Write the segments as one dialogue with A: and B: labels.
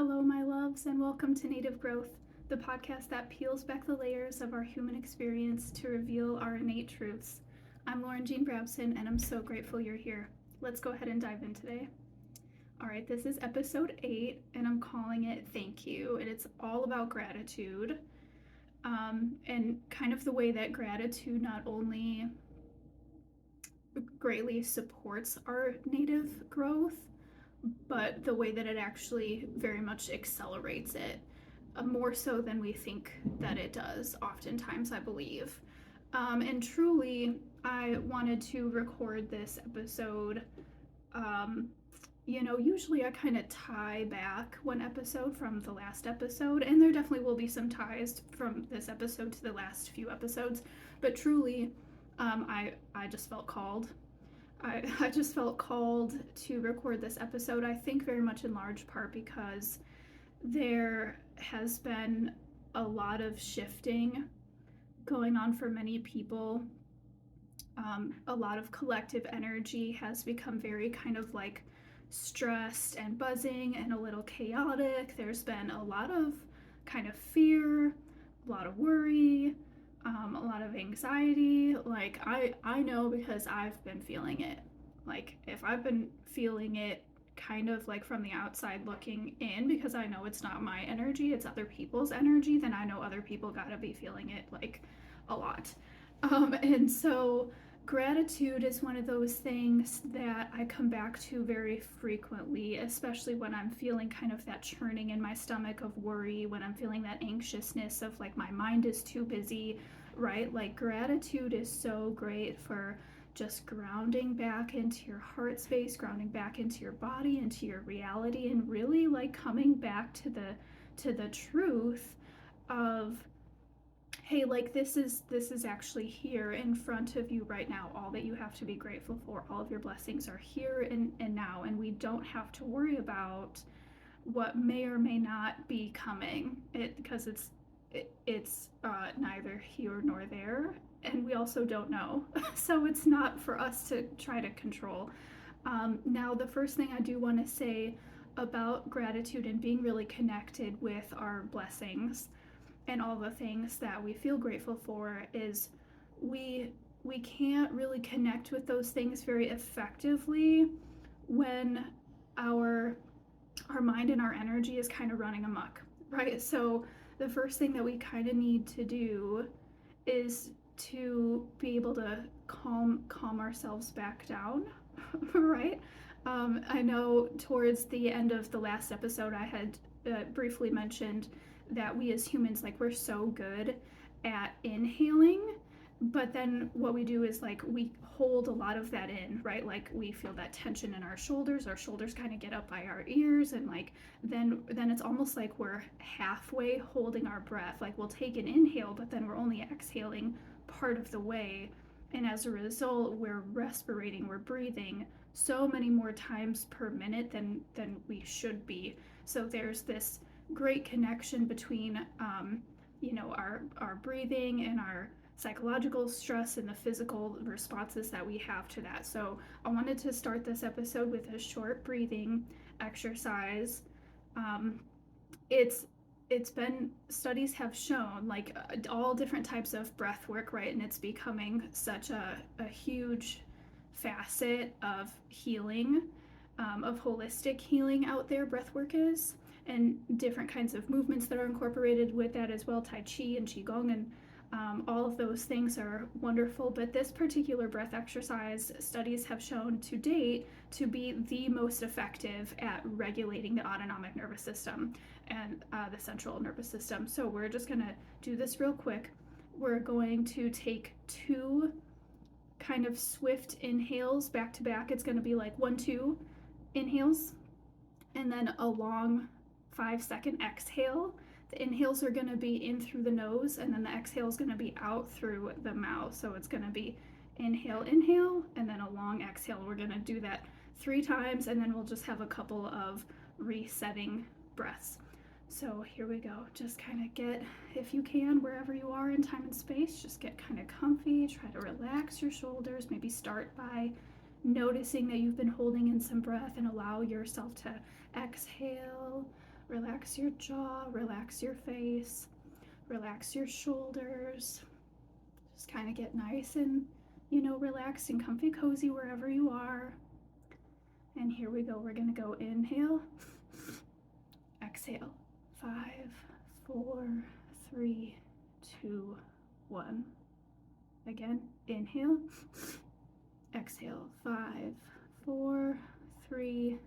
A: Hello, my loves, and welcome to Native Growth, the podcast that peels back the layers of our human experience to reveal our innate truths. I'm Lauren Jean Brabson, and I'm so grateful you're here. Let's go ahead and dive in today. All right, this is episode 8, and I'm calling it Thank You, and it's all about gratitude, and kind of the way that gratitude not only greatly supports our native growth, but the way that it actually very much accelerates it, more so than we think that it does, oftentimes, I believe. And truly, I wanted to record this episode. Usually I kind of tie back one episode from the last episode, and there definitely will be some ties from this episode to the last few episodes, but truly, I just felt called. I just felt called to record this episode, I think very much in large part because there has been a lot of shifting going on for many people. A lot of collective energy has become very kind of like stressed and buzzing and a little chaotic. There's been a lot of kind of fear, a lot of worry, a lot of anxiety. Like I know because I've been feeling it. Like if I've been feeling it kind of like from the outside looking in, because I know it's not my energy, it's other people's energy, then I know other people gotta be feeling it like a lot. And so gratitude is one of those things that I come back to very frequently, especially when I'm feeling kind of that churning in my stomach of worry, when I'm feeling that anxiousness of like my mind is too busy, right? Like gratitude is so great for just grounding back into your heart space, grounding back into your body, into your reality, and really like coming back to the truth of, hey, like this is actually here in front of you right now. All that you have to be grateful for, all of your blessings are here and now, and we don't have to worry about what may or may not be coming, because it's neither here nor there, and we also don't know. So it's not for us to try to control. Now, the first thing I do want to say about gratitude and being really connected with our blessings and all the things that we feel grateful for is we can't really connect with those things very effectively when our mind and our energy is kind of running amok, right? So the first thing that we kind of need to do is to be able to calm ourselves back down, right? I know towards the end of the last episode I had briefly mentioned that we as humans, like, we're so good at inhaling, but then what we do is like we hold a lot of that in, right? Like we feel that tension in our shoulders kind of get up by our ears, and like then it's almost like we're halfway holding our breath. Like we'll take an inhale, but then we're only exhaling part of the way, and as a result we're respirating, we're breathing so many more times per minute than we should be. So there's this great connection between our breathing and our psychological stress and the physical responses that we have to that. So I wanted to start this episode with a short breathing exercise. It's been, studies have shown like all different types of breath work, right? And it's becoming such a huge facet of healing, of holistic healing out there, breath work is, and different kinds of movements that are incorporated with that as well, Tai Chi and Qigong, and all of those things are wonderful. But this particular breath exercise, studies have shown to date to be the most effective at regulating the autonomic nervous system and the central nervous system. So we're just going to do this real quick. We're going to take 2 kind of swift inhales back to back. It's going to be like 1-2 inhales, and then a long 5-second exhale. The inhales are going to be in through the nose, and then the exhale is going to be out through the mouth. So it's going to be inhale, and then a long exhale. We're going to do that 3 times, and then we'll just have a couple of resetting breaths. So here we go. Just kind of get, if you can, wherever you are in time and space, just get kind of comfy. Try to relax your shoulders. Maybe start by noticing that you've been holding in some breath, and allow yourself to exhale, Relax your jaw, relax your face, relax your shoulders. Just kind of get nice and, relaxed and comfy, cozy wherever you are. And here we go. We're going to go inhale, exhale. 5, 4, 3, 2, 1. Again, inhale, exhale. 5, 4, 3,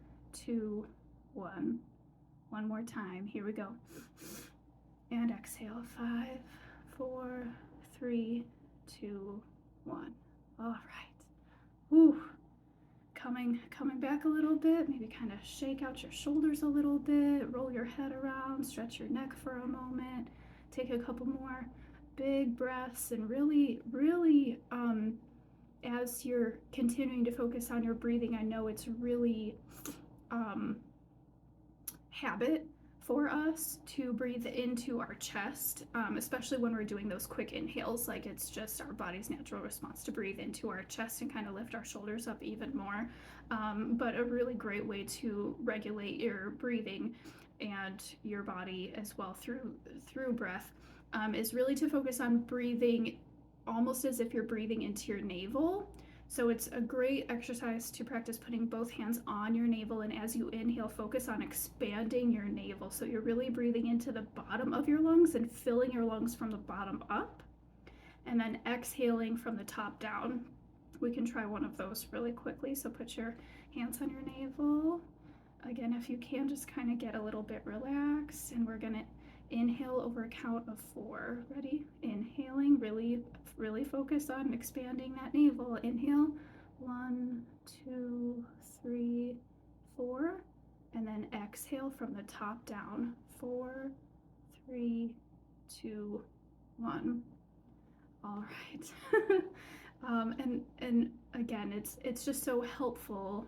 A: 2, 1. One more time. Here we go. And exhale. 5, 4, 3, 2, 1. All right. Woo. Coming back a little bit. Maybe kind of shake out your shoulders a little bit. Roll your head around. Stretch your neck for a moment. Take a couple more big breaths, and really, as you're continuing to focus on your breathing, I know it's really habit for us to breathe into our chest, especially when we're doing those quick inhales. Like, it's just our body's natural response to breathe into our chest and kind of lift our shoulders up even more. But a really great way to regulate your breathing and your body as well through breath is really to focus on breathing almost as if you're breathing into your navel. So it's a great exercise to practice putting both hands on your navel, and as you inhale, focus on expanding your navel. So you're really breathing into the bottom of your lungs and filling your lungs from the bottom up, and then exhaling from the top down. We can try one of those really quickly. So put your hands on your navel. Again, if you can, just kind of get a little bit relaxed, and we're gonna inhale over a count of 4. Ready? Inhaling, really focus on expanding that navel. Inhale, 1, 2, 3, 4, and then exhale from the top down. 4, 3, 2, 1. All right. And again, it's just so helpful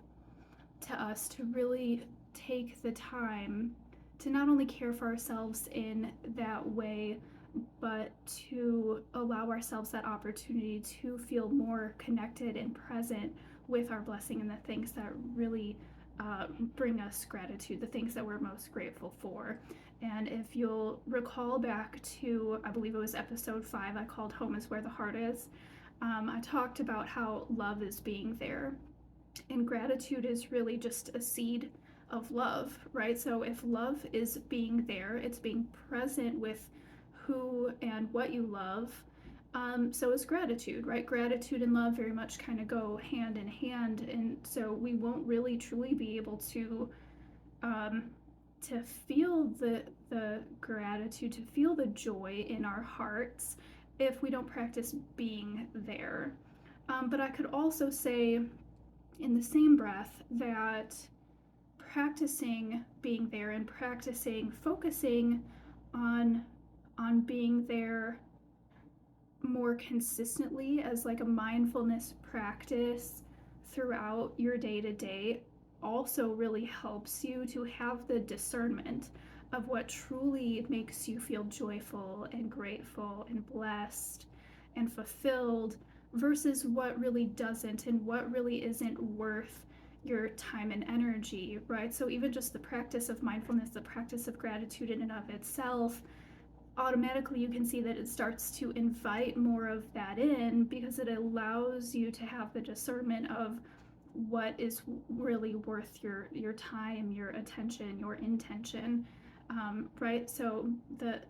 A: to us to really take the time to not only care for ourselves in that way, but to allow ourselves that opportunity to feel more connected and present with our blessing and the things that really bring us gratitude, the things that we're most grateful for. And if you'll recall back to, I believe it was episode 5, I called Home is Where the Heart Is. I talked about how love is being there, and gratitude is really just a seed of love, right? So if love is being there, it's being present with who and what you love. So is gratitude, right? Gratitude and love very much kind of go hand in hand, and so we won't really truly be able to feel the gratitude, to feel the joy in our hearts if we don't practice being there. But I could also say in the same breath that practicing being there and practicing focusing on being there more consistently as like a mindfulness practice throughout your day-to-day also really helps you to have the discernment of what truly makes you feel joyful and grateful and blessed and fulfilled versus what really doesn't, and what really isn't worth your time and energy, right? So even just the practice of mindfulness, the practice of gratitude in and of itself, automatically you can see that it starts to invite more of that in, because it allows you to have the discernment of what is really worth your time, your attention, your intention, right? So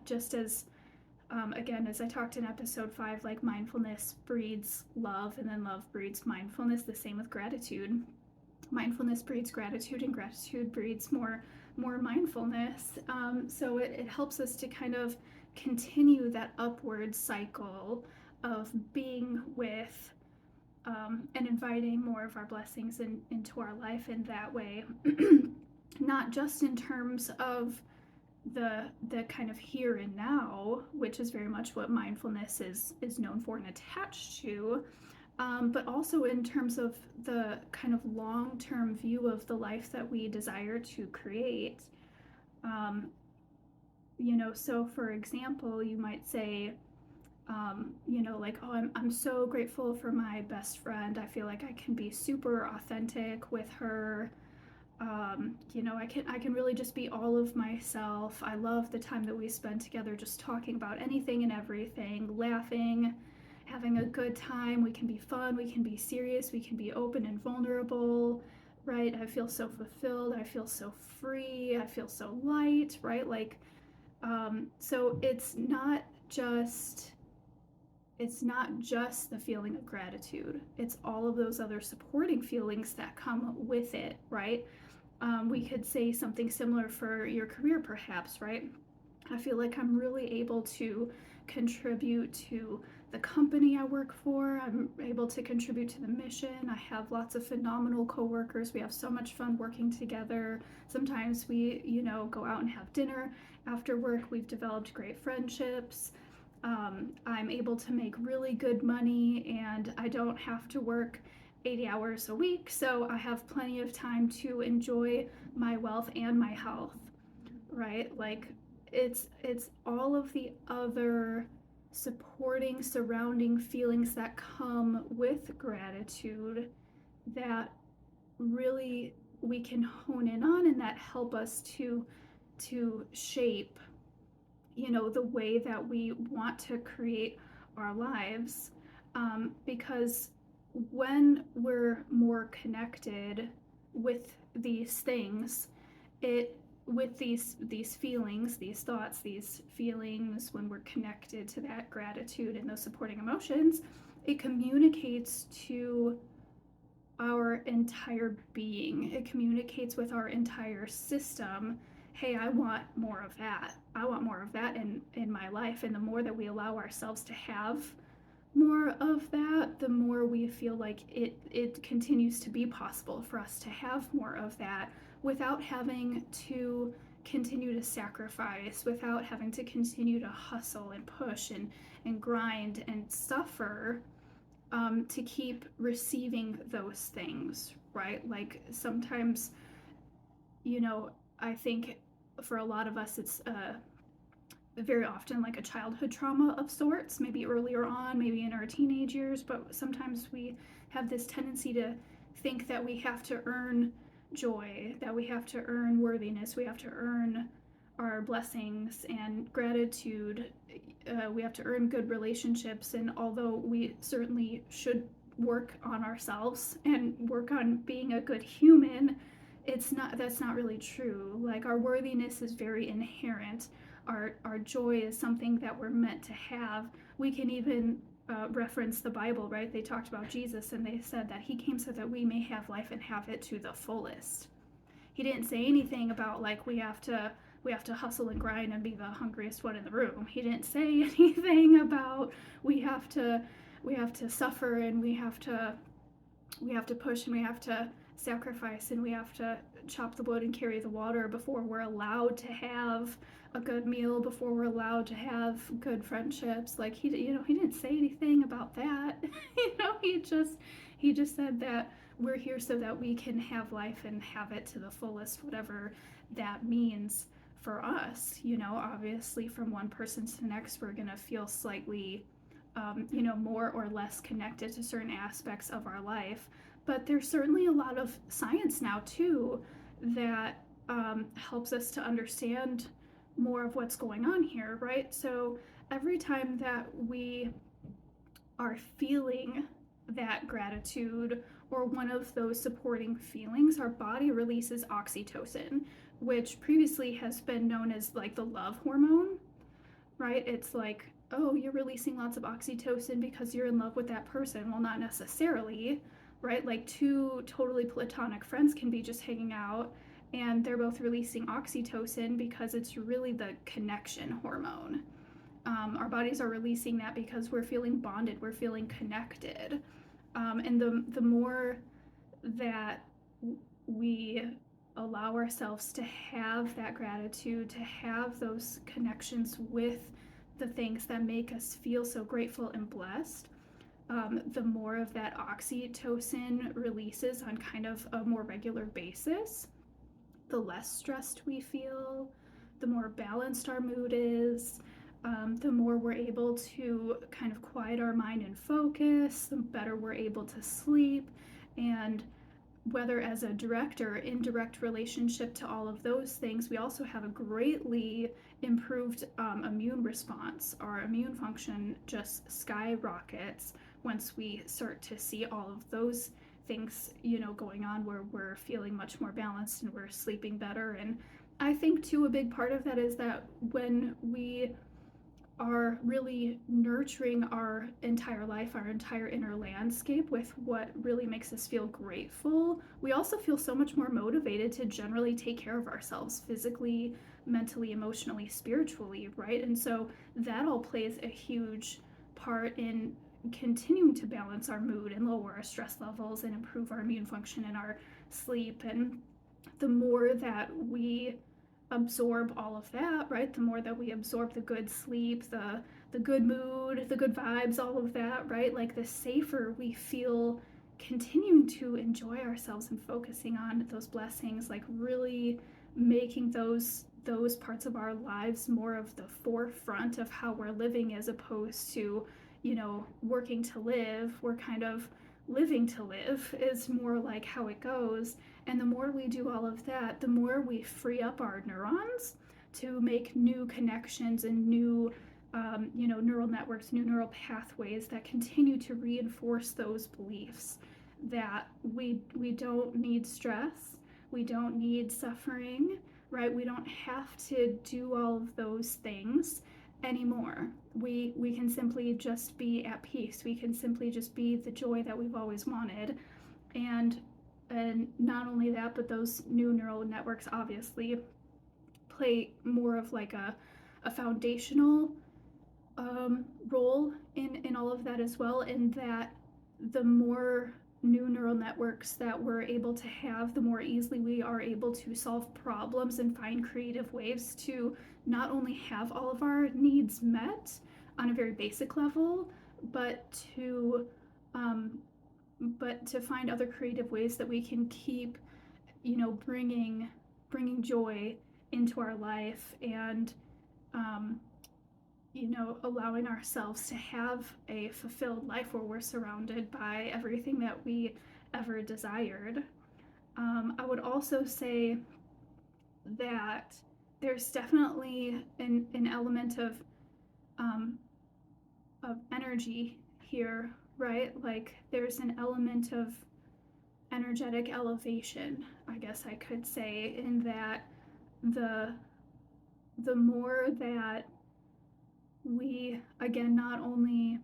A: just as again, as I talked in episode 5, like mindfulness breeds love, and then love breeds mindfulness. The same with gratitude. Mindfulness breeds gratitude, and gratitude breeds more mindfulness. So it helps us to kind of continue that upward cycle of being with and inviting more of our blessings into our life in that way. Not just in terms of the kind of here and now, which is very much what mindfulness is known for and attached to, but also in terms of the kind of long-term view of the life that we desire to create. So for example, you might say, like, oh, I'm so grateful for my best friend. I feel like I can be super authentic with her. I can really just be all of myself. I love the time that we spend together just talking about anything and everything, laughing, having a good time. We can be fun, we can be serious, we can be open and vulnerable, right? I feel so fulfilled, I feel so free, I feel so light, right? So it's not just the feeling of gratitude. It's all of those other supporting feelings that come with it, right? We could say something similar for your career, perhaps, right? I feel like I'm really able to contribute to the company I work for. I'm able to contribute to the mission. I have lots of phenomenal coworkers. We have so much fun working together. Sometimes we, go out and have dinner after work. We've developed great friendships. I'm able to make really good money and I don't have to work 80 hours a week, so I have plenty of time to enjoy my wealth and my health, right? Like it's all of the other supporting surrounding feelings that come with gratitude that really we can hone in on and that help us to shape the way that we want to create our lives, because when we're more connected with these things, it with these feelings, these thoughts, these feelings, when we're connected to that gratitude and those supporting emotions, it communicates to our entire being. It communicates with our entire system. Hey, I want more of that. I want more of that in my life. And the more that we allow ourselves to have more of that, the more we feel like it continues to be possible for us to have more of that without having to continue to sacrifice, without having to continue to hustle and push and grind and suffer, to keep receiving those things, right? Like sometimes, I think for a lot of us, it's very often like a childhood trauma of sorts, maybe earlier on, maybe in our teenage years, but sometimes we have this tendency to think that we have to earn joy, that we have to earn worthiness, we have to earn our blessings and gratitude, we have to earn good relationships. And although we certainly should work on ourselves and work on being a good human, that's not really true. Like our worthiness is very inherent. Our joy is something that we're meant to have. We can even reference the Bible, right? They talked about Jesus and they said that he came so that we may have life and have it to the fullest. He didn't say anything about like we have to hustle and grind and be the hungriest one in the room. He didn't say anything about we have to suffer and we have to push and we have to sacrifice and we have to chop the wood and carry the water before we're allowed to have a good meal, before we're allowed to have good friendships. Like he didn't say anything about that. He just said that we're here so that we can have life and have it to the fullest, whatever that means for us. Obviously from one person to the next, we're gonna feel slightly more or less connected to certain aspects of our life. But there's certainly a lot of science now, too, that helps us to understand more of what's going on here, right? So every time that we are feeling that gratitude or one of those supporting feelings, our body releases oxytocin, which previously has been known as like the love hormone, right? It's like, oh, you're releasing lots of oxytocin because you're in love with that person. Well, not necessarily, right? Like two totally platonic friends can be just hanging out and they're both releasing oxytocin because it's really the connection hormone. Our bodies are releasing that because we're feeling bonded, we're feeling connected. And the more that we allow ourselves to have that gratitude, to have those connections with the things that make us feel so grateful and blessed, the more of that oxytocin releases on kind of a more regular basis, the less stressed we feel, the more balanced our mood is, the more we're able to kind of quiet our mind and focus, the better we're able to sleep. And whether as a direct or indirect relationship to all of those things, we also have a greatly improved immune response. Our immune function just skyrockets once we start to see all of those things, going on, where we're feeling much more balanced and we're sleeping better. And I think too, a big part of that is that when we are really nurturing our entire life, our entire inner landscape with what really makes us feel grateful, we also feel so much more motivated to generally take care of ourselves physically, mentally, emotionally, spiritually, right? And so that all plays a huge part in continuing to balance our mood and lower our stress levels and improve our immune function and our sleep. And the more that we absorb all of that, right? The more that we absorb the good sleep, the good mood, the good vibes, all of that, right? Like the safer we feel continuing to enjoy ourselves and focusing on those blessings, like really making those parts of our lives more of the forefront of how we're living, as opposed to, working to live. We're kind of living to live is more like how it goes. And the more we do all of that, the more we free up our neurons to make new connections and new, neural networks, new neural pathways that continue to reinforce those beliefs that we don't need stress, we don't need suffering, right? We don't have to do all of those things anymore. We can simply just be at peace. We can simply just be the joy that we've always wanted. And not only that, but those new neural networks obviously play more of like a foundational role in all of that as well. And that the more new neural networks that we're able to have, the more easily we are able to solve problems and find creative ways to not only have all of our needs met on a very basic level, but to find other creative ways that we can keep, bringing joy into our life, and allowing ourselves to have a fulfilled life where we're surrounded by everything that we ever desired. I would also say that there's definitely an element um, of energy here, right? Like there's an element of energetic elevation, I guess I could say, in that the more that we, again, not only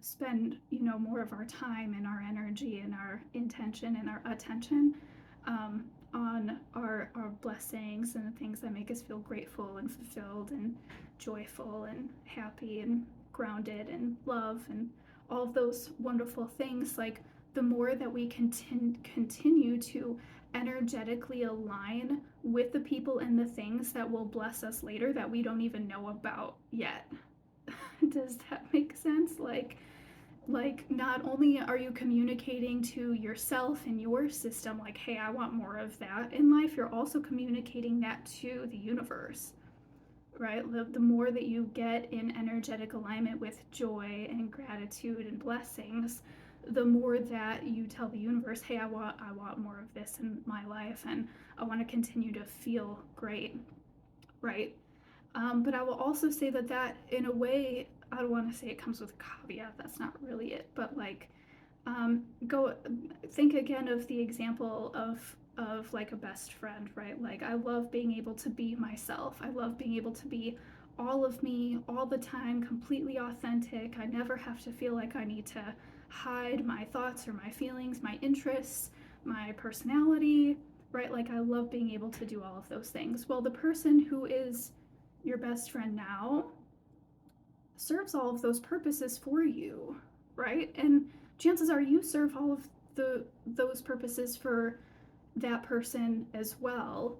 A: spend, more of our time and our energy and our intention and our attention on our blessings and the things that make us feel grateful and fulfilled and joyful and happy and grounded and love and all of those wonderful things, like the more that we continue to energetically align with the people and the things that will bless us later that we don't even know about yet. Does that make sense? Like not only are you communicating to yourself and your system, like, hey, I want more of that in life, you're also communicating that to the universe, right? The more that you get in energetic alignment with joy and gratitude and blessings, the more that you tell the universe, hey, I want more of this in my life, and I want to continue to feel great, right? But I will also say that in a way, I don't want to say it comes with a caveat. That's not really it. But like, go think again of the example of like a best friend, right? Like I love being able to be myself. I love being able to be all of me all the time, completely authentic. I never have to feel like I need to hide my thoughts or my feelings, my interests, my personality, right? Like I love being able to do all of those things. Well, the person who is your best friend now serves all of those purposes for you, right? And chances are you serve all of those purposes for that person as well.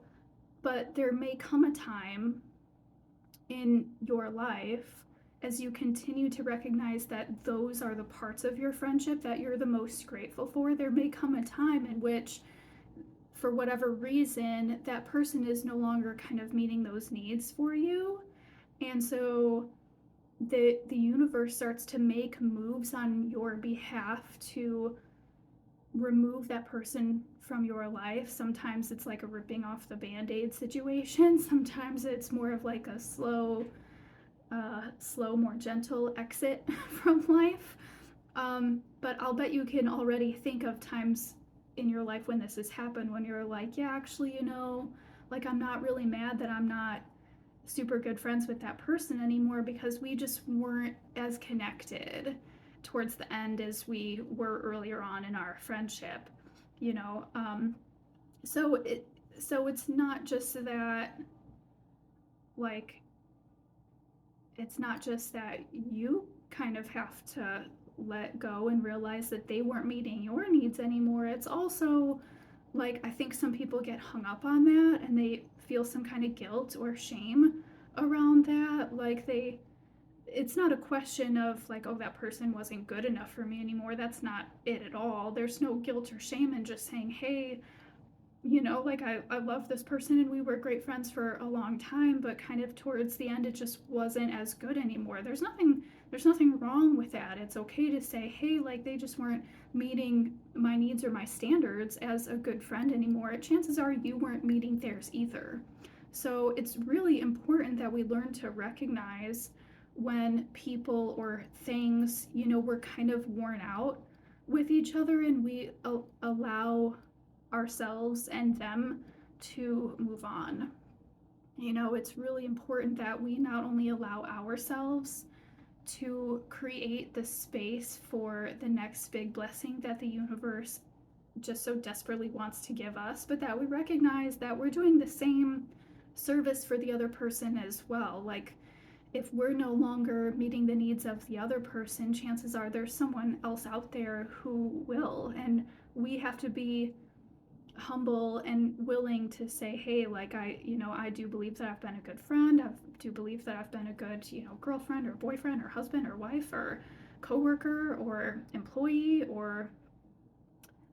A: But there may come a time in your life, as you continue to recognize that those are the parts of your friendship that you're the most grateful for, there may come a time in which, for whatever reason, that person is no longer kind of meeting those needs for you. And so the universe starts to make moves on your behalf to remove that person from your life. Sometimes it's like a ripping off the band-aid situation. Sometimes it's more of like a slow, more gentle exit from life. But I'll bet you can already think of times in your life when this has happened, when you're like, yeah, actually, like I'm not really mad that I'm not super good friends with that person anymore, because we just weren't as connected towards the end as we were earlier on in our friendship, you know. So it so it's not just that, like, it's not just that you kind of have to let go and realize that they weren't meeting your needs anymore. It's also like, I think some people get hung up on that and they feel some kind of guilt or shame around that. Like, it's not a question of like, oh, that person wasn't good enough for me anymore. That's not it at all. There's no guilt or shame in just saying, hey, like I love this person and we were great friends for a long time, but kind of towards the end it just wasn't as good anymore. There's nothing wrong with that. It's okay to say, hey, like they just weren't meeting my needs or my standards as a good friend anymore. Chances are you weren't meeting theirs either. So it's really important that we learn to recognize when people or things, we're kind of worn out with each other, and we allow ourselves and them to move on. It's really important that we not only allow ourselves to create the space for the next big blessing that the universe just so desperately wants to give us, but that we recognize that we're doing the same service for the other person as well. Like, if we're no longer meeting the needs of the other person, chances are there's someone else out there who will. And we have to be humble and willing to say, hey, like I do believe that I've been a good friend. I do believe that I've been a good, girlfriend or boyfriend or husband or wife or coworker or employee or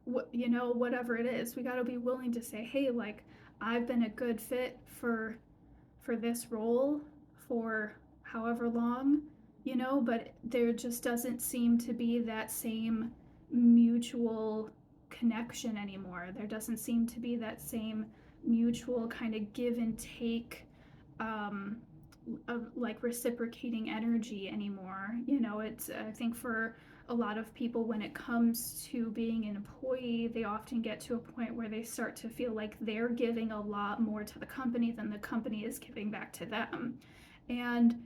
A: whatever it is. We got to be willing to say, hey, like I've been a good fit for this role for however long, but there just doesn't seem to be that same mutual connection anymore. There doesn't seem to be that same mutual kind of give and take, um, of like reciprocating energy anymore. It's, I think, for a lot of people, when it comes to being an employee, they often get to a point where they start to feel like they're giving a lot more to the company than the company is giving back to them. And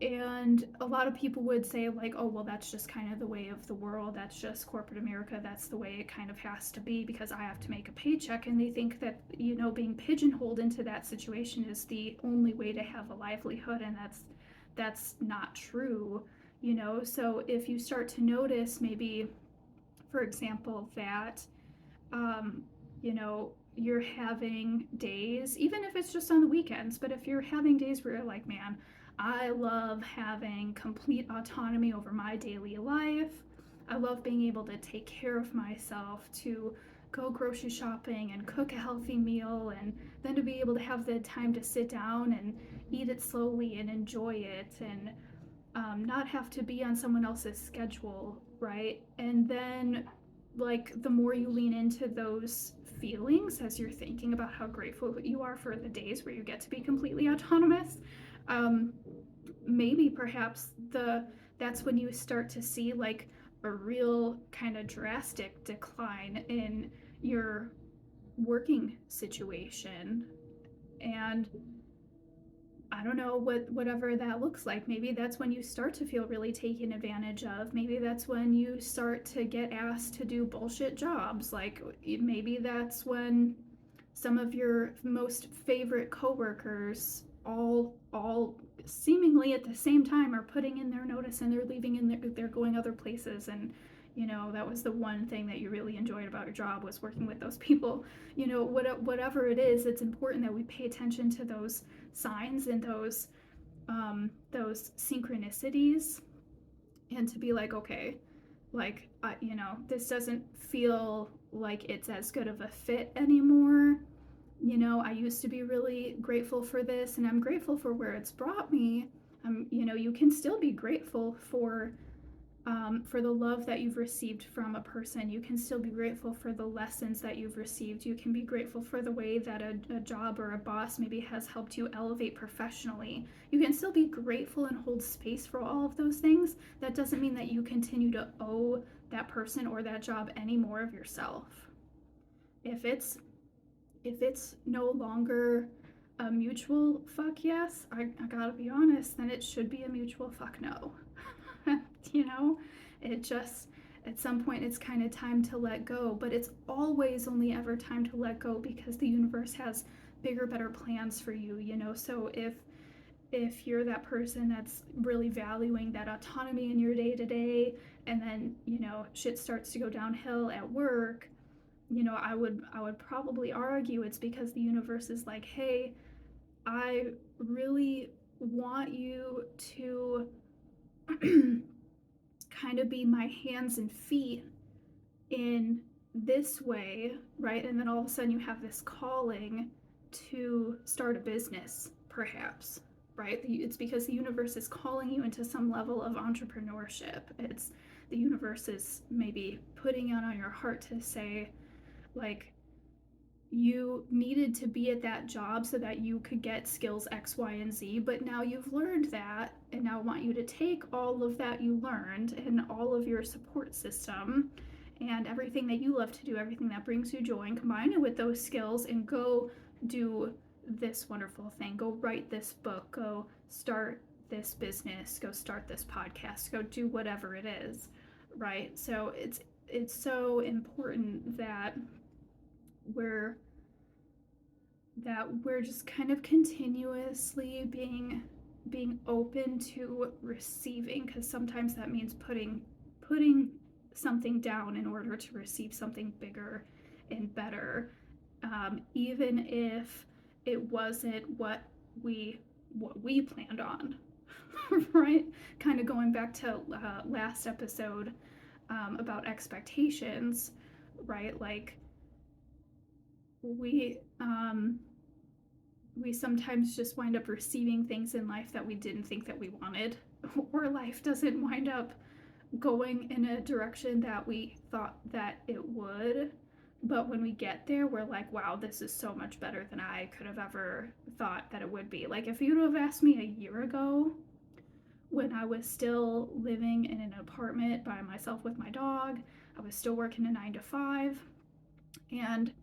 A: and a lot of people would say, like, oh, well, that's just kind of the way of the world. That's just corporate America. That's the way it kind of has to be because I have to make a paycheck. And they think that, being pigeonholed into that situation is the only way to have a livelihood. And that's not true, So if you start to notice, maybe, for example, that, um, you're having days, even if it's just on the weekends, but if you're having days where you're like, man, I love having complete autonomy over my daily life. I love being able to take care of myself, to go grocery shopping and cook a healthy meal, and then to be able to have the time to sit down and eat it slowly and enjoy it, and not have to be on someone else's schedule, right? And then, like, the more you lean into those feelings as you're thinking about how grateful you are for the days where you get to be completely autonomous, um, maybe perhaps that's when you start to see like a real kind of drastic decline in your working situation. And I don't know, whatever that looks like. Maybe that's when you start to feel really taken advantage of. Maybe that's when you start to get asked to do bullshit jobs. Like, maybe that's when some of your most favorite coworkers all seemingly at the same time are putting in their notice and they're leaving and they're going other places. And that was the one thing that you really enjoyed about your job, was working with those people. Whatever it is, it's important that we pay attention to those signs and those synchronicities, and to be like, okay, like, this doesn't feel like it's as good of a fit anymore. I used to be really grateful for this, and I'm grateful for where it's brought me. You can still be grateful for for the love that you've received from a person. You can still be grateful for the lessons that you've received. You can be grateful for the way that a job or a boss maybe has helped you elevate professionally. You can still be grateful and hold space for all of those things. That doesn't mean that you continue to owe that person or that job any more of yourself. If it's no longer a mutual fuck yes, I gotta be honest, then it should be a mutual fuck no. You know, it just, at some point it's kind of time to let go, but it's always only ever time to let go because the universe has bigger, better plans for you, you know. So if you're that person that's really valuing that autonomy in your day to day, and then, you know, shit starts to go downhill at work, you know, I would probably argue it's because the universe is like, hey, I really want you to kind of be my hands and feet in this way, right? And then all of a sudden you have this calling to start a business, perhaps, right? It's because the universe is calling you into some level of entrepreneurship. It's the universe is maybe putting it on your heart to say, like, you needed to be at that job so that you could get skills X, Y, and Z, but now you've learned that, and now I want you to take all of that you learned and all of your support system and everything that you love to do, everything that brings you joy, and combine it with those skills and go do this wonderful thing. Go write this book, go start this business, go start this podcast, go do whatever it is, right? So it's so important that we're we're just kind of continuously being open to receiving, because sometimes that means putting something down in order to receive something bigger and better, even if it wasn't we what we planned on. Right, kind of going back to last episode, about expectations, right? Like we we sometimes just wind up receiving things in life that we didn't think that we wanted, or life doesn't wind up going in a direction that we thought that it would. But when we get there, we're like, wow, this is so much better than I could have ever thought that it would be. Like, if you'd have asked me a year ago, when I was still living in an apartment by myself with my dog, I was still working a 9 to 5, and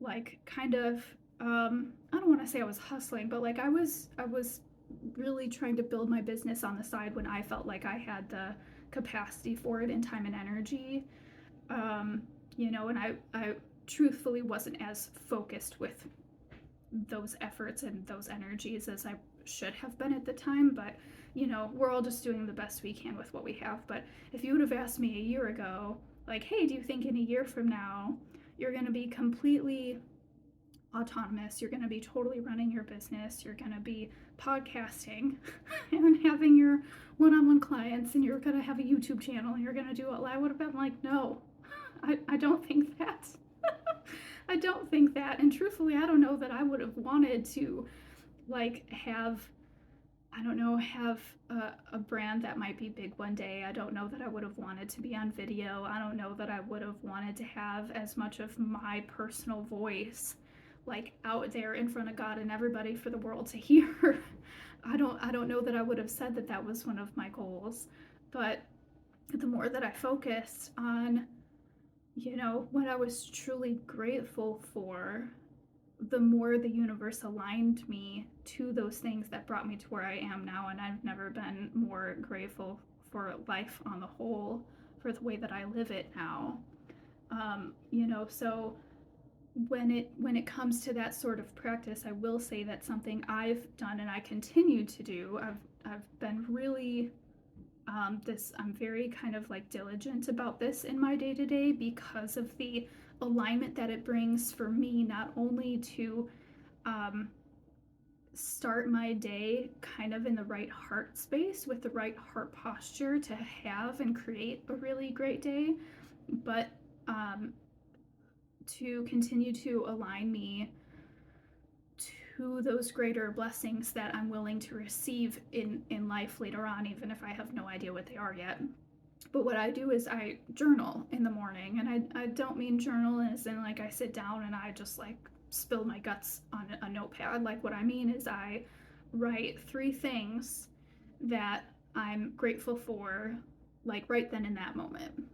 A: like kind of I don't want to say I was hustling, but like I was really trying to build my business on the side when I felt like I had the capacity for it in time and energy. You know, and I truthfully wasn't as focused with those efforts and those energies as I should have been at the time, but you know, we're all just doing the best we can with what we have. But if you would have asked me a year ago, like, hey, do you think in a year from now you're going to be completely autonomous, you're going to be totally running your business, you're going to be podcasting and having your one-on-one clients, and you're going to have a YouTube channel, and you're going to do it, I would have been like, no, I don't think that. I don't think that. And truthfully, I don't know that I would have wanted to like have, I don't know, have a brand that might be big one day. I don't know that I would have wanted to be on video. I don't know that I would have wanted to have as much of my personal voice like out there in front of God and everybody for the world to hear. I don't know that I would have said that that was one of my goals. But the more that I focused on, you know, what I was truly grateful for, the more the universe aligned me to those things that brought me to where I am now. And I've never been more grateful for life on the whole, for the way that I live it now. You know, so when it comes to that sort of practice, I will say that something I've done and I continue to do. I've been really I'm very kind of like diligent about this in my day to day, because of the alignment that it brings for me, not only to start my day kind of in the right heart space with the right heart posture to have and create a really great day, but to continue to align me to those greater blessings that I'm willing to receive in life later on, even if I have no idea what they are yet. But what I do is I journal in the morning, and I don't mean journal as in like I sit down and I just like spill my guts on a notepad. Like what I mean is I write 3 things that I'm grateful for, like right then in that moment.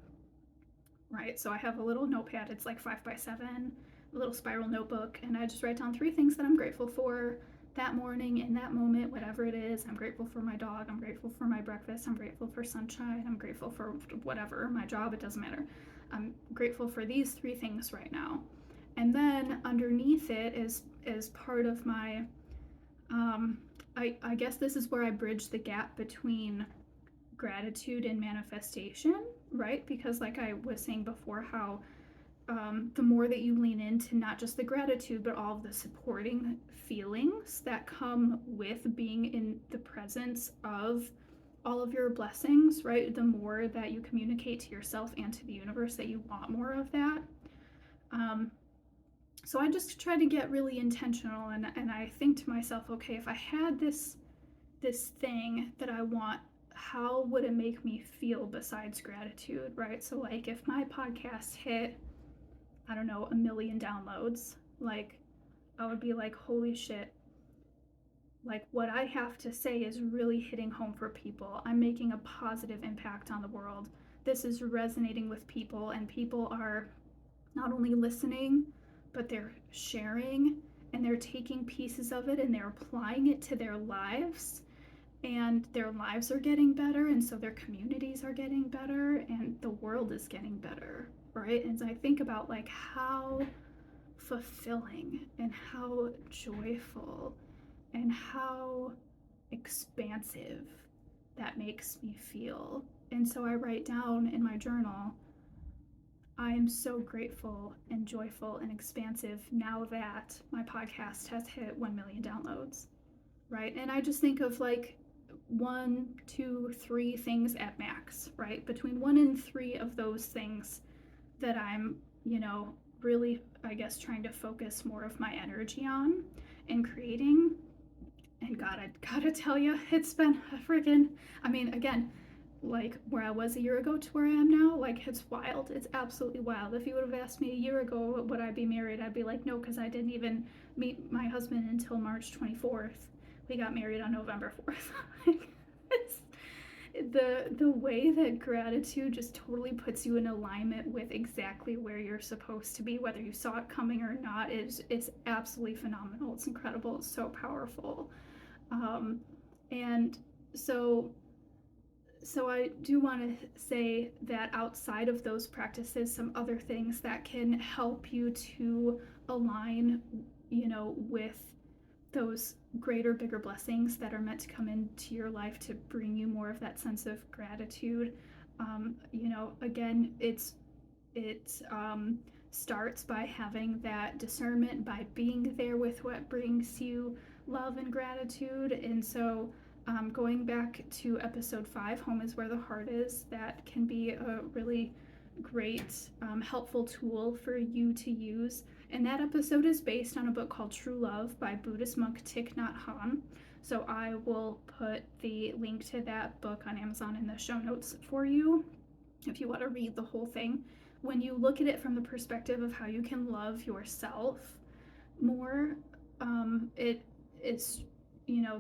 A: Right, so I have a little notepad. It's like 5 by 7, a little spiral notebook, and I just write down 3 things that I'm grateful for that morning in that moment, whatever it is. I'm grateful for my dog. I'm grateful for my breakfast. I'm grateful for sunshine. I'm grateful for whatever, my job. It doesn't matter. I'm grateful for these 3 things right now. And then underneath it is part of my I guess this is where I bridge the gap between gratitude and manifestation, right? Because like I was saying before, how the more that you lean into not just the gratitude, but all of the supporting feelings that come with being in the presence of all of your blessings, right? The more that you communicate to yourself and to the universe that you want more of that. Um, so I just try to get really intentional, and I think to myself, okay, if I had this thing that I want, how would it make me feel besides gratitude, right? So like if my podcast hit, I don't know, 1 million downloads, like I would be like, holy shit, like what I have to say is really hitting home for people. I'm making a positive impact on the world. This is resonating with people, and people are not only listening, but they're sharing, and they're taking pieces of it and they're applying it to their lives, and their lives are getting better, and so their communities are getting better, and the world is getting better, right? And so I think about like how fulfilling and how joyful and how expansive that makes me feel. And so I write down in my journal, I am so grateful and joyful and expansive now that my podcast has hit 1 million downloads, right? And I just think of like 1, 2, 3 things at max, right? Between 1 and 3 of those things that I'm, really, I guess, trying to focus more of my energy on and creating. And God, I gotta tell you, it's been a friggin', I mean, again, like where I was a year ago to where I am now, like it's wild. It's absolutely wild. If you would have asked me a year ago, would I be married? I'd be like, no, because I didn't even meet my husband until March 24th. We got married on November 4th. It's, the way that gratitude just totally puts you in alignment with exactly where you're supposed to be, whether you saw it coming or not, is absolutely phenomenal. It's incredible. It's so powerful. And so so I do want to say that outside of those practices, some other things that can help you to align, with those greater, bigger blessings that are meant to come into your life to bring you more of that sense of gratitude. Again, it starts by having that discernment, by being there with what brings you love and gratitude. And so going back to episode 5, Home is Where the Heart Is, that can be a really great, helpful tool for you to use. And that episode is based on a book called True Love by Buddhist monk Thich Nhat Hanh. So I will put the link to that book on Amazon in the show notes for you if you want to read the whole thing. When you look at it from the perspective of how you can love yourself more, it is,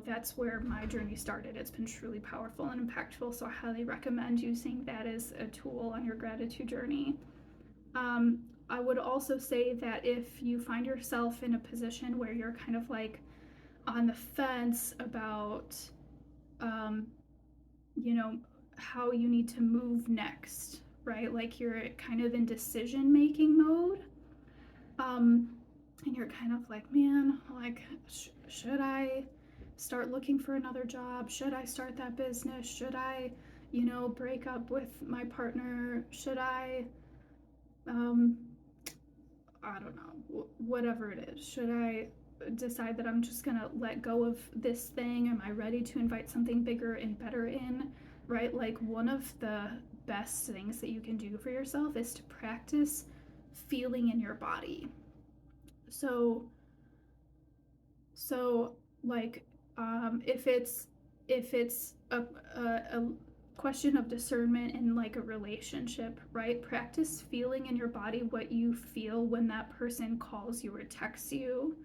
A: that's where my journey started. It's been truly powerful and impactful, so I highly recommend using that as a tool on your gratitude journey. I would also say that if you find yourself in a position where you're kind of like on the fence about, um, how you need to move next, right? Like you're kind of in decision making mode. And you're kind of like, man, like, should I start looking for another job? Should I start that business? Should I, break up with my partner? Should I, I don't know, whatever it is? Should I decide that I'm just gonna let go of this thing? Am I ready to invite something bigger and better in? Right? Like, one of the best things that you can do for yourself is to practice feeling in your body. So like if it's a question of discernment in like a relationship, right? Practice feeling in your body what you feel when that person calls you or texts you.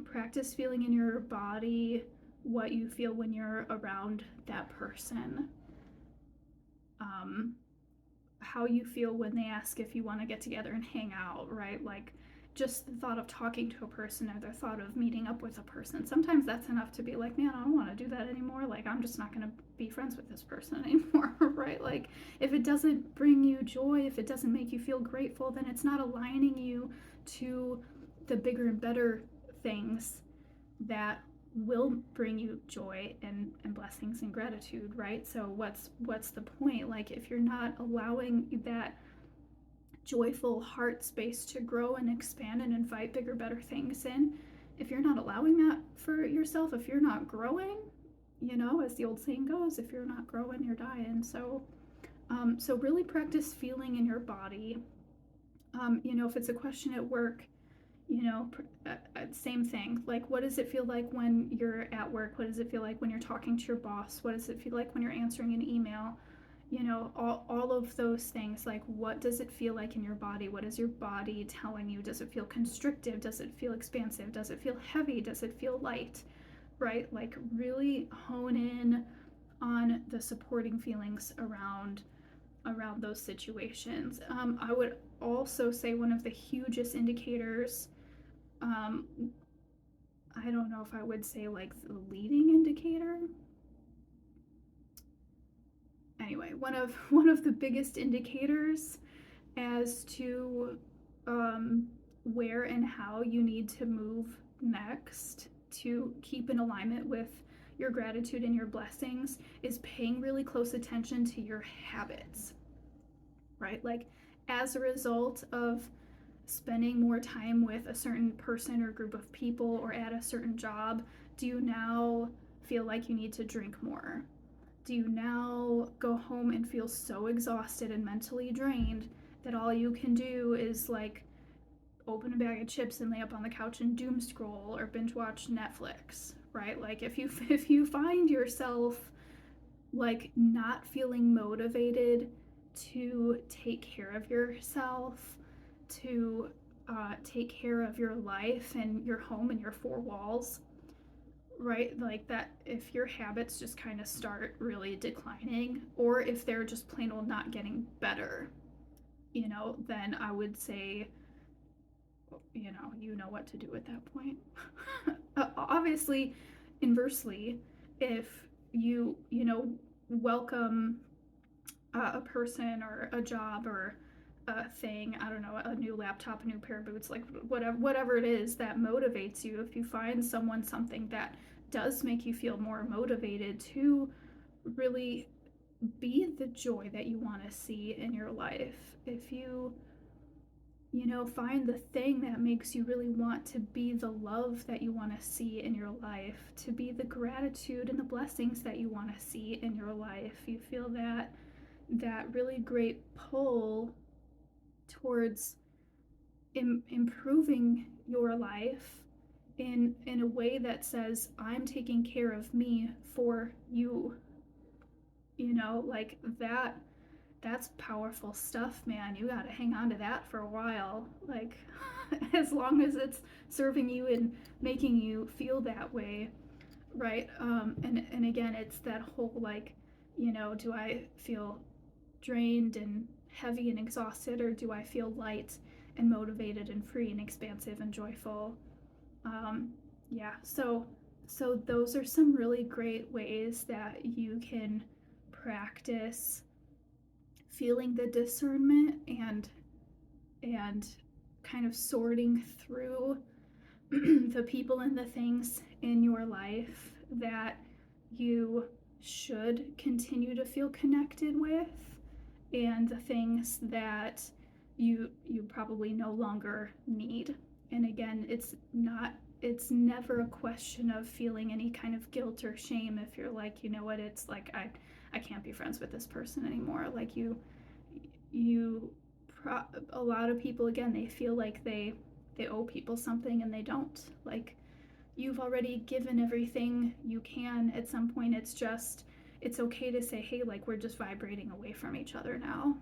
A: Practice feeling in your body what you feel when you're around that person. How you feel when they ask if you want to get together and hang out, right? Like just the thought of talking to a person or the thought of meeting up with a person. Sometimes that's enough to be like, man, I don't want to do that anymore. Like, I'm just not going to be friends with this person anymore, right? Like, if it doesn't bring you joy, if it doesn't make you feel grateful, then it's not aligning you to the bigger and better things that will bring you joy and blessings and gratitude, right? So what's the point? Like, if you're not allowing that joyful heart space to grow and expand and invite bigger, better things in, if you're not allowing that for yourself, if you're not growing, as the old saying goes, if you're not growing, you're dying. So really practice feeling in your body. If it's a question at work, same thing. Like, what does it feel like when you're at work? What does it feel like when you're talking to your boss? What does it feel like when you're answering an email? All of those things. Like, what does it feel like in your body? What is your body telling you? Does it feel constrictive? Does it feel expansive? Does it feel heavy? Does it feel light? Right? Like, really hone in on the supporting feelings around those situations. I would also say one of the hugest indicators, I don't know if I would say like the leading indicator. Anyway, one of the biggest indicators as to where and how you need to move next to keep in alignment with your gratitude and your blessings is paying really close attention to your habits, right? Like, as a result of spending more time with a certain person or group of people or at a certain job, do you now feel like you need to drink more? Do you now go home and feel so exhausted and mentally drained that all you can do is like open a bag of chips and lay up on the couch and doom scroll or binge watch Netflix, right? Like, if you find yourself like not feeling motivated to take care of yourself, to take care of your life and your home and your four walls, right? Like, that, if your habits just kind of start really declining, or if they're just plain old not getting better, then I would say, you know what to do at that point. Obviously, inversely, if welcome a person or a job or a thing, I don't know, a new laptop, a new pair of boots, like whatever it is that motivates you, if you find something that does make you feel more motivated to really be the joy that you want to see in your life, if you find the thing that makes you really want to be the love that you want to see in your life, to be the gratitude and the blessings that you want to see in your life, you feel that really great pull towards improving your life in a way that says, I'm taking care of me for you, like that's powerful stuff, man. You gotta hang on to that for a while, like as long as it's serving you and making you feel that way, right? And again, it's that whole like, do I feel drained and heavy and exhausted, or do I feel light and motivated and free and expansive and joyful? Yeah, so those are some really great ways that you can practice feeling the discernment and kind of sorting through the people and the things in your life that you should continue to feel connected with, and the things that you probably no longer need. And again, it's never a question of feeling any kind of guilt or shame if you're like, you know what, it's like I can't be friends with this person anymore. Like, a lot of people, again, they feel like they owe people something, and they don't. Like, you've already given everything you can. At some point, it's just it's okay to say, hey, like we're just vibrating away from each other now.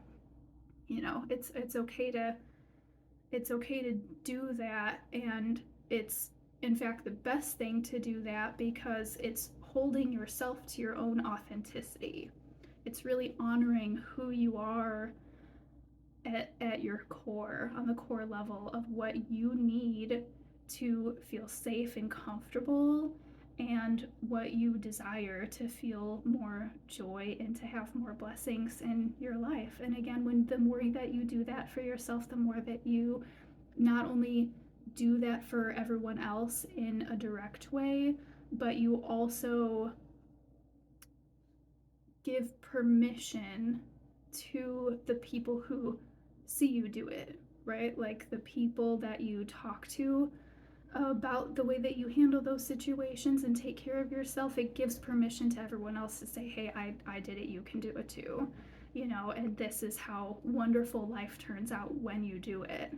A: You know, it's okay to do that, and it's in fact the best thing to do that because it's holding yourself to your own authenticity. It's really honoring who you are at your core, on the core level of what you need to feel safe and comfortable, and what you desire to feel more joy and to have more blessings in your life. And again, when the more that you do that for yourself, the more that you not only do that for everyone else in a direct way, but you also give permission to the people who see you do it, right? Like the people that you talk to about the way that you handle those situations and take care of yourself. It gives permission to everyone else to say, hey, I did it, you can do it too. You know, and this is how wonderful life turns out when you do it.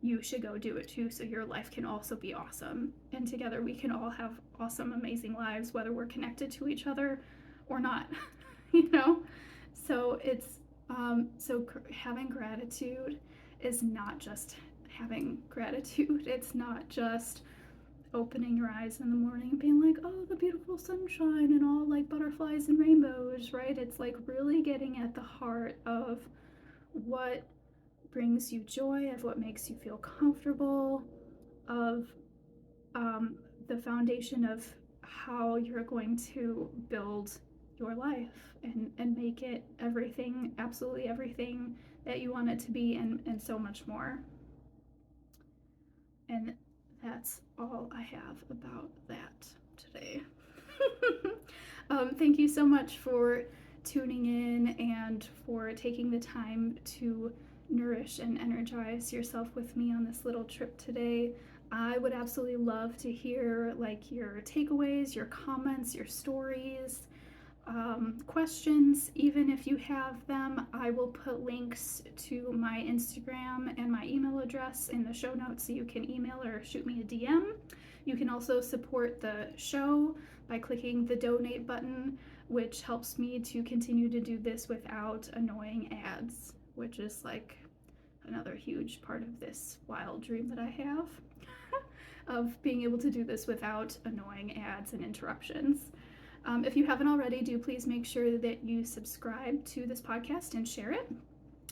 A: You should go do it too, so your life can also be awesome. And together we can all have awesome, amazing lives, whether we're connected to each other or not. You know? So it's having gratitude is not just having gratitude. It's not just opening your eyes in the morning and being like, oh, the beautiful sunshine and all like butterflies and rainbows, right? It's like really getting at the heart of what brings you joy, of what makes you feel comfortable, of the foundation of how you're going to build your life and make it everything, absolutely everything that you want it to be, and so much more. And that's all I have about that today. Thank you so much for tuning in and for taking the time to nourish and energize yourself with me on this little trip today. I would absolutely love to hear like your takeaways, your comments, your stories, questions. Even if you have them, I will put links to my Instagram and my email address in the show notes so you can email or shoot me a DM. You can also support the show by clicking the donate button, which helps me to continue to do this without annoying ads, which is like another huge part of this wild dream that I have of being able to do this without annoying ads and interruptions. If you haven't already, do please make sure that you subscribe to this podcast and share it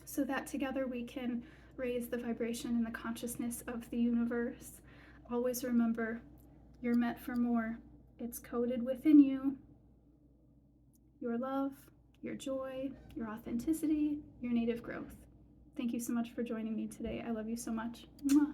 A: so that together we can raise the vibration and the consciousness of the universe. Always remember, you're meant for more. It's coded within you. Your love, your joy, your authenticity, your native growth. Thank you so much for joining me today. I love you so much. Mwah.